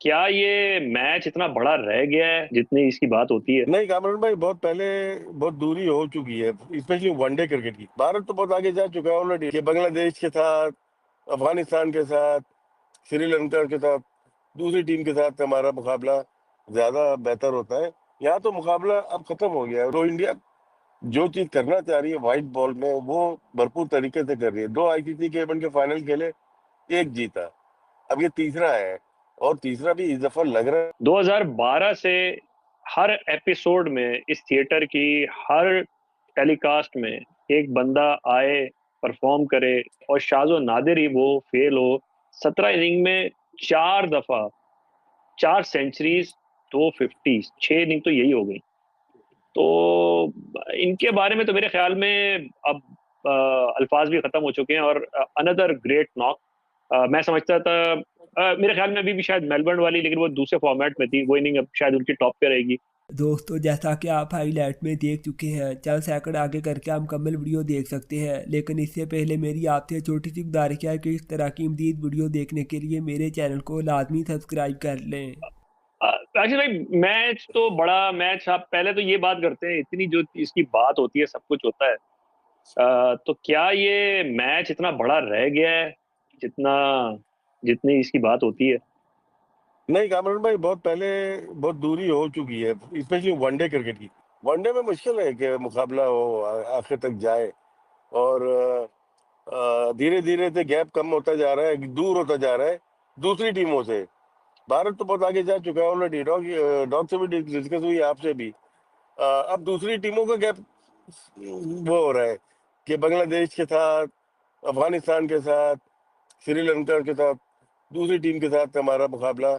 क्या ये मैच इतना बड़ा रह गया है जितनी इसकी बात होती है? नहीं, कामरान भाई, बहुत पहले बहुत दूरी हो चुकी है, स्पेशली वनडे क्रिकेट की। भारत तो बहुत आगे जा चुका है ऑलरेडी, कि बांग्लादेश के साथ, अफगानिस्तान के साथ, श्रीलंका के साथ, दूसरी टीम के साथ हमारा मुकाबला ज्यादा बेहतर होता है। यहाँ तो मुकाबला अब खत्म हो गया है। तो इंडिया जो चीज करना चाह रही है व्हाइट बॉल में, वो भरपूर तरीके से कर रही है। 2 आईसीसी के इवेंट के फाइनल खेले, एक जीता, अब ये तीसरा है, और तीसरा भी इस दफा लग रहा है। 2012 से हर एपिसोड में इस थिएटर की हर टेलीकास्ट में एक बंदा आए, परफॉर्म करे, और शाजो नादिर ही वो फेल हो। 17 इनिंग में 4 दफा 4 सेंचुरीज, 250, 6 इनिंग तो यही हो गई। तो इनके बारे में तो मेरे ख्याल में अब अल्फाज भी खत्म हो चुके हैं। और अनदर ग्रेट नॉक, मैं समझता था, मेरे ख्याल में अभी भी शायद मेलबर्न वाली, लेकिन वो दूसरे फॉर्मेट में थी, वो इनिंग अब शायद उनकी टॉप पे रहेगी। दोस्तों, जैसा कि आप हाईलाइट में देख चुके हैं, चंद सेकंड आगे करके आप मुकम्मल वीडियो देख सकते हैं। लेकिन इससे पहले मेरी आपसे छोटी सी गुजारिश है कि इस तरह की मज़ीद वीडियो देखने के लिए मेरे चैनल को लाजमी सब्सक्राइब कर लें। राशिद भाई, मैच तो बड़ा मैच, आप पहले तो ये बात करते हैं, इतनी जो इसकी बात होती है, सब कुछ होता है। तो क्या ये मैच इतना बड़ा रह गया है जितना जितनी इसकी बात होती है? नहीं, कामरान भाई, बहुत पहले बहुत दूरी हो चुकी है, स्पेशली वनडे क्रिकेट की। वनडे में मुश्किल है कि मुकाबला हो, आखिर तक जाए। और धीरे धीरे से गैप कम होता जा रहा है, दूर होता जा रहा है दूसरी टीमों से। भारत तो बहुत आगे जा चुका है ऑलरेडी। डॉग डॉग से भी डिस्कस हुई, आपसे भी। अब दूसरी टीमों का गैप वो हो रहा है, कि बांग्लादेश के साथ, अफगानिस्तान के साथ, श्रीलंका के साथ, दूसरी टीम के साथ हमारा मुकाबला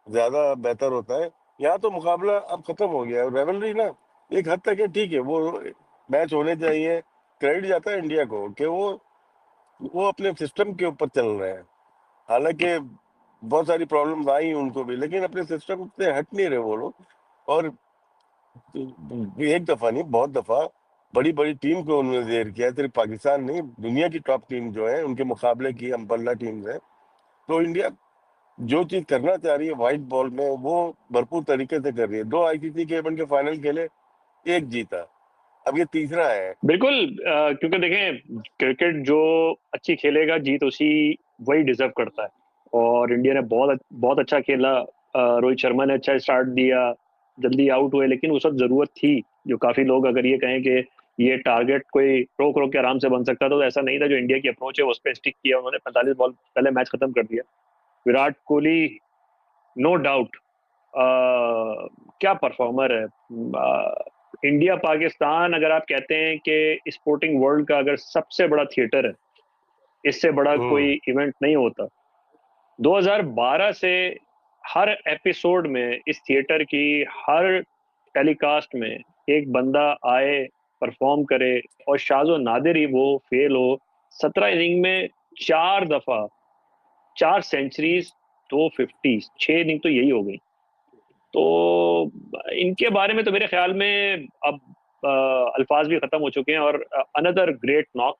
ज्यादा बेहतर होता है। यहाँ तो मुकाबला अब खत्म हो गया है। रेवलरी ना एक हद तक है, ठीक है, वो मैच होने चाहिए। क्रेडिट जाता है इंडिया को कि वो अपने सिस्टम के ऊपर चल रहे हैं। हालांकि बहुत सारी प्रॉब्लम आई उनको भी, लेकिन अपने सिस्टम से हट नहीं रहे वो लोग। और एक दफा नहीं, बहुत दफा बड़ी बड़ी टीम को उन्होंने देर किया है। सिर्फ पाकिस्तान नहीं, दुनिया की टॉप टीम जो है उनके मुकाबले की अम्पल्ला टीम है। तो इंडिया जो चीज करना चाह रही है व्हाइट बॉल में, वो भरपूर तरीके से कर रही है। 2 आईसीसी के इवेंट के फाइनल खेले, एक जीता, अब ये तीसरा है। बिल्कुल। क्योंकि देखें, क्रिकेट जो अच्छी खेलेगा, जीत उसी वही डिजर्व करता है। और इंडिया ने बहुत बहुत अच्छा खेला। रोहित शर्मा ने अच्छा स्टार्ट दिया, जल्दी आउट हुए, लेकिन उस वक्त जरूरत थी। जो काफी लोग अगर ये कहें कि ये टारगेट कोई रोक रोक के आराम से बन सकता था, तो ऐसा नहीं था। जो इंडिया की अप्रोच है उस पर स्टिक किया उन्होंने, 45 बॉल पहले मैच खत्म कर दिया। विराट कोहली, नो डाउट, क्या परफॉर्मर है। इंडिया पाकिस्तान, अगर आप कहते हैं कि स्पोर्टिंग वर्ल्ड का अगर सबसे बड़ा थिएटर है, इससे बड़ा हम्म। कोई इवेंट नहीं होता। 2012 से हर एपिसोड में इस थिएटर की हर टेलीकास्ट में एक बंदा आए, परफॉर्म करे, और शाजो नादिर ही वो फेल हो। 17 इनिंग में 4 दफा 4 सेंचुरीज, 250, 6 इनिंग तो यही हो गई। तो इनके बारे में तो मेरे ख्याल में अब अल्फाज भी खत्म हो चुके हैं। और अनदर ग्रेट नॉक,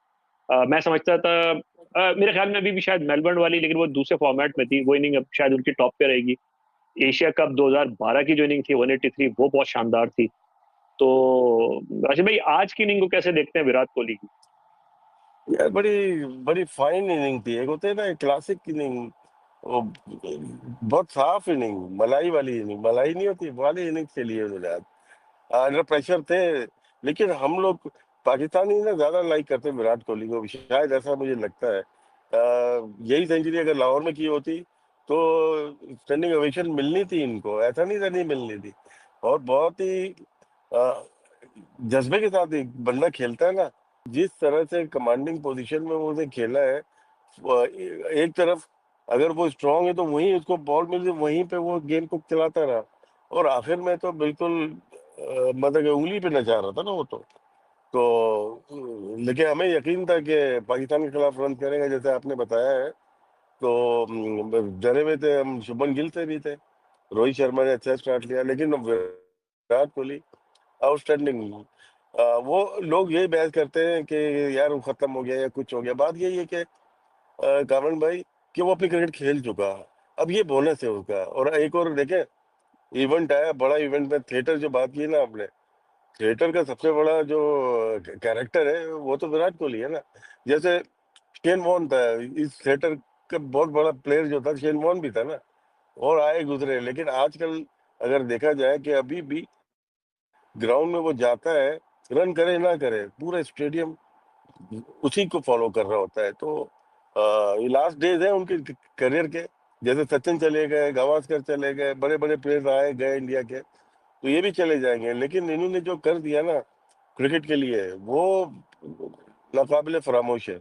मैं समझता था, मेरे ख्याल में अभी भी शायद मेलबर्न वाली, लेकिन वो दूसरे फॉर्मेट में थी, वो इनिंग अब शायद उनकी टॉप पे रहेगी। एशिया कप 2012 की जो इनिंग थी, 183, वो बहुत शानदार थी। तो राशिद भाई, आज की इनिंग को कैसे देखते हैं विराट कोहली की? यार, बड़ी बड़ी फाइन इनिंग थी। एक होते है ना क्लासिक इनिंग, वो बहुत साफ इनिंग, मलाई वाली इनिंग, मलाई नहीं होती वाली इनिंग खेली है उन्होंने आज। अंडर प्रेशर थे, लेकिन हम लोग पाकिस्तानी ना ज्यादा लाइक करते हैं विराट कोहली को, शायद ऐसा मुझे लगता है। यही सेंचुरी अगर लाहौर में की होती तो स्टैंडिंग ओवेशन मिलनी थी इनको, ऐसा नहीं था नहीं मिलनी थी। और बहुत ही अ, जज्बे के साथ एक बंदा खेलता है ना, जिस तरह से कमांडिंग पोजीशन में वो उसने खेला है। एक तरफ अगर वो स्ट्रांग है तो वहीं उसको बॉल मिल, वहीं पे वो गेंद को चलाता रहा। और आखिर में तो बिल्कुल मतलब कि उंगली पे नचा रहा था ना वो तो लेकिन हमें यकीन था कि पाकिस्तान के खिलाफ रन करेंगे, जैसे आपने बताया है। तो डरे हुए थे हम, शुभमन गिल से भी थे। रोहित शर्मा ने अच्छा स्टार्ट लिया, लेकिन विराट कोहली आउटस्टैंडिंग। वो लोग यही बहस करते हैं कि यार वो खत्म हो गया या कुछ हो गया। बात यही है कि कामरान भाई, कि वो अपनी क्रिकेट खेल चुका। अब ये बोनस है उसका। और एक और देखें, इवेंट आया, बड़ा इवेंट में थिएटर जो बात की ना आपने, थिएटर का सबसे बड़ा जो कैरेक्टर है वो तो विराट कोहली है ना। जैसे शेन वॉर्न था, इस थिएटर का बहुत बड़ा प्लेयर जो था शेन वॉर्न भी था ना, और आए गुजरे। लेकिन आजकल अगर देखा जाए कि अभी भी ग्राउंड में वो जाता है, रन करे ना करे, पूरा स्टेडियम उसी को फॉलो कर रहा होता है। तो ये लास्ट डेज है उनके करियर के। जैसे सचिन चले गए, गावस्कर चले गए, बड़े बड़े प्लेयर आए गए इंडिया के, तो ये भी चले जाएंगे। लेकिन इन्होंने जो कर दिया ना क्रिकेट के लिए, वो नाकाबिले फरामोश है।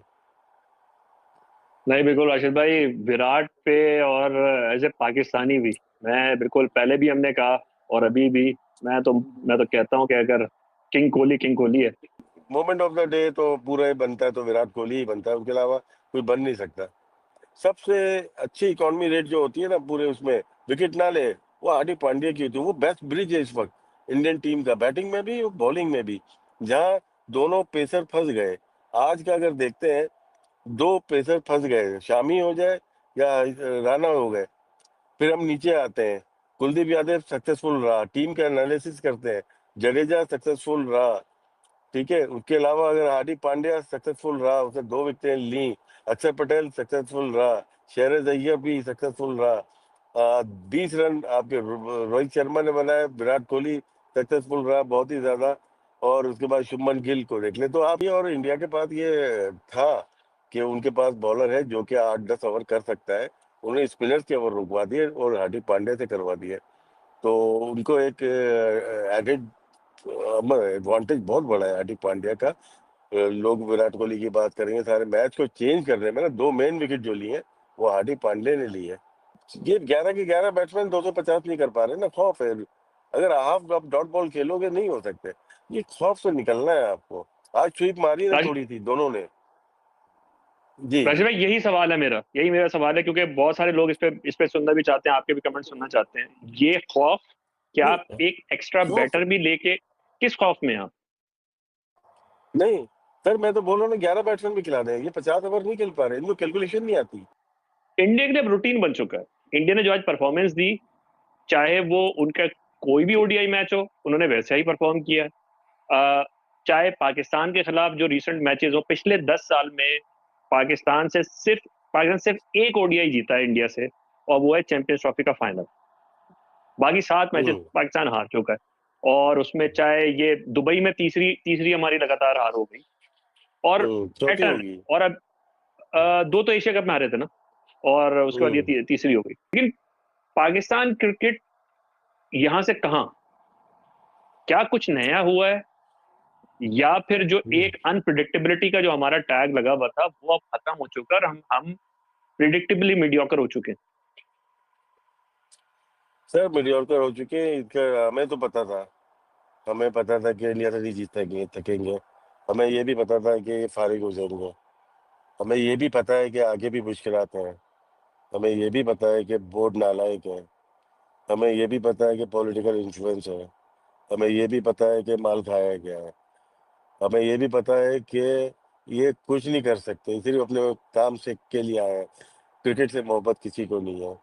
नहीं, बिल्कुल राशिद भाई, विराट पे और एज ए पाकिस्तानी भी, मैं बिल्कुल पहले भी हमने कहा और अभी भी मैं तो कहता हूँ कि अगर किंग कोहली है। मोमेंट ऑफ द डे तो पूरा ही बनता है तो विराट कोहली ही बनता है, उसके अलावा कोई बन नहीं सकता। सबसे अच्छी इकोनॉमी रेट जो होती है ना पूरे उसमें, विकेट ना ले, वो हार्दिक पांड्या की होती है। वो बेस्ट ब्रिज है इस वक्त इंडियन टीम का, बैटिंग में भी बॉलिंग में भी, जहाँ दोनों पेसर फंस गए। आज का अगर देखते हैं, दो पेसर फंस गए, शामी हो जाए या राणा हो गए, फिर हम नीचे आते हैं, कुलदीप यादव सक्सेसफुल रहा, टीम का एनालिसिस करते हैं, जडेजा सक्सेसफुल रहा, ठीक है। उसके अलावा अगर हार्दिक पांड्या सक्सेसफुल रहा, उसने 2 विकेटें ली, अक्षर पटेल सक्सेसफुल रहा, शेहरज अय्यर भी सक्सेसफुल रहा, 20 रन आपके रोहित शर्मा ने बनाए, विराट कोहली सक्सेसफुल रहा बहुत ही ज्यादा। और उसके बाद शुभमन गिल को देख ले, तो आप ये, और इंडिया के पास ये था कि उनके पास बॉलर है जो कि 8-10 ओवर कर सकता है। उन्होंने स्पिनर्स के ओवर रुकवा दिए और हार्दिक पांड्या से करवा दिए, तो उनको एक एडेड एडवांटेज बहुत बड़ा है हार्दिक पांड्या का। लोग विराट कोहली की बात करेंगे, सारे मैच को चेंज करने में ना 2 मेन विकेट जो लिए हैं वो हार्दिक पांड्या ने ली है। ये 11 के 11 बैट्समैन 250 नहीं कर पा रहे ना, खौफ है। अगर हाफ डॉट बॉल खेलोगे नहीं हो सकते, ये खौफ से निकलना है आपको। आज स्वीप मारी ना राशिद थोड़ी सी दोनों ने। जी जी। राशिद भाई, यही सवाल है मेरा, यही मेरा सवाल है, क्योंकि बहुत सारे लोग इस पे सुनना भी चाहते हैं, आपके भी कमेंट सुनना चाहते हैं। ये खौफ, क्या आप नहीं, एक एक्स्ट्रा खौफ बैटर भी लेके, किस खौफ में आप? नहीं सर, मैं तो बोल रहा हूँ ना 11 बैट्समैन भी खिला दें, ये 50 ओवर नहीं खेल पा रहे, इनको कैलकुलेशन नहीं आती। इंडिया के लिए रूटीन बन चुका है। इंडिया ने जो आज परफॉर्मेंस दी, चाहे वो उनका कोई भी ओडीआई मैच हो, उन्होंने वैसा ही परफॉर्म किया। चाहे पाकिस्तान के खिलाफ जो रिसेंट मैचेस हो, पिछले 10 साल में पाकिस्तान सिर्फ एक ओडीआई जीता है इंडिया से, और वो है चैंपियंस ट्रॉफी का फाइनल। बाकी 7 मैचेस हम्म पाकिस्तान हार चुका है। और उसमें चाहे ये दुबई में तीसरी तीसरी हमारी लगातार हार हो गई, और चौथी पैटर्न। होगी। और अब दो तो एशिया कप में हारे थे ना, और उसके बाद ये हम्म तीसरी हो गई। लेकिन पाकिस्तान क्रिकेट यहाँ से कहाँ, क्या कुछ नया हुआ है, या फिर जो हम्म। एक अनप्रिडिक्टेबिलिटी का जो हमारा टैग लगा हुआ था वो अब खत्म हो चुका है, और हम प्रिडिक्टेबली मीडियोकर हो चुके हैं? सर मीडियोकर हो चुके हैं, इसका हमें तो पता था। हमें पता था कि इंडिया से नहीं जीतेंगे, थकेंगे। हमें ये भी पता था कि ये फारिग हो जाएंगे। हमें ये भी पता है कि आगे भी मुश्किलात हैं। हमें ये भी पता है कि बोर्ड नालायक है। हमें ये भी पता है कि पॉलिटिकल इन्फ्लुएंस है। हमें ये भी पता है कि माल खाया गया है। हमें ये भी पता है कि ये कुछ नहीं कर सकते, सिर्फ अपने काम से के लिए आए हैं। क्रिकेट से मोहब्बत किसी को नहीं है।